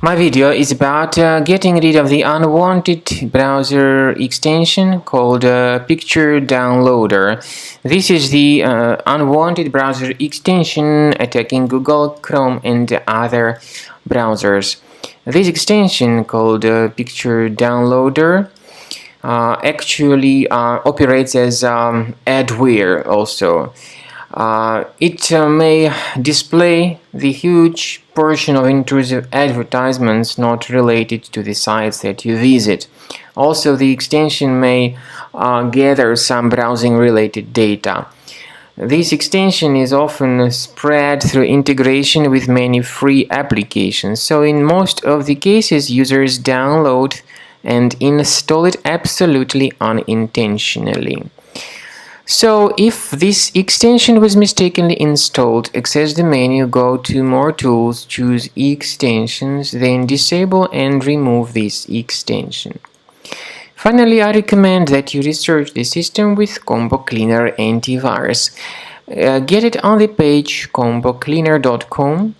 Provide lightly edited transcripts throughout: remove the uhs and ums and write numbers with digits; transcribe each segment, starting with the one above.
My video is about getting rid of the unwanted browser extension called Picture Downloader. This is the unwanted browser extension attacking Google, Chrome, and other browsers. This extension called Picture Downloader actually operates as adware also. It may display the huge portion of intrusive advertisements not related to the sites that you visit. Also, the extension may gather some browsing-related data. This extension is often spread through integration with many free applications, so in most of the cases users download and install it absolutely unintentionally. So if this extension was mistakenly installed, access the menu, go to More Tools, choose Extensions, then disable and remove this extension. Finally, I recommend that you research the system with Combo Cleaner Antivirus. Get it on the page combocleaner.com.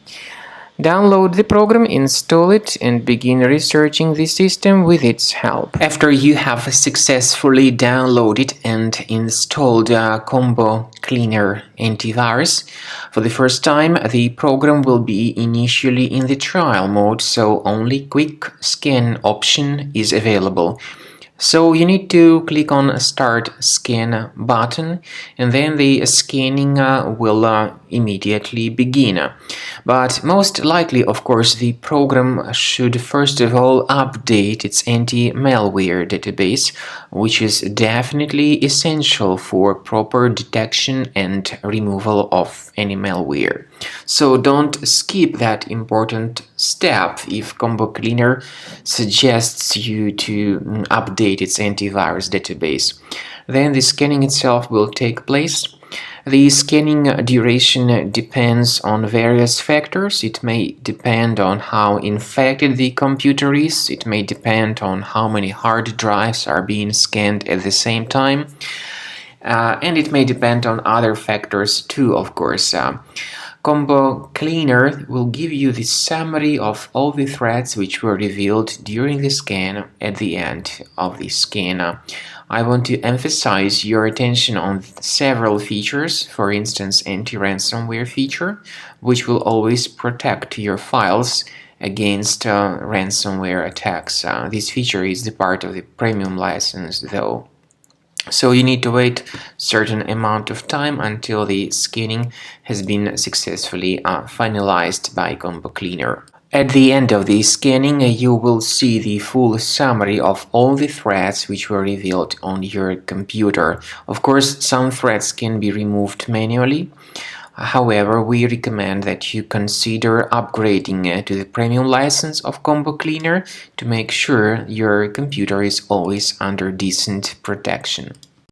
Download the program, install it, and begin researching the system with its help. After you have successfully downloaded and installed Combo Cleaner Antivirus, for the first time, the program will be initially in the trial mode, so only Quick Scan option is available. So you need to click on Start Scan button, and then the scanning will immediately begin. But most likely, of course, the program should first of all update its anti-malware database, which is definitely essential for proper detection and removal of any malware. So don't skip that important step if Combo Cleaner suggests you to update its antivirus database. Then the scanning itself will take place. The scanning duration depends on various factors. It may depend on how infected the computer is. It may depend on how many hard drives are being scanned at the same time. And it may depend on other factors too, of course. Combo Cleaner will give you the summary of all the threats which were revealed during the scan at the end of the scan. I want to emphasize your attention on several features, for instance, anti-ransomware feature, which will always protect your files against ransomware attacks. This feature is the part of the premium license, though. So you need to wait a certain amount of time until the scanning has been successfully finalized by Combo Cleaner. At the end of the scanning, you will see the full summary of all the threats which were revealed on your computer. Of course, some threats can be removed manually. However, we recommend that you consider upgrading to the premium license of Combo Cleaner to make sure your computer is always under decent protection.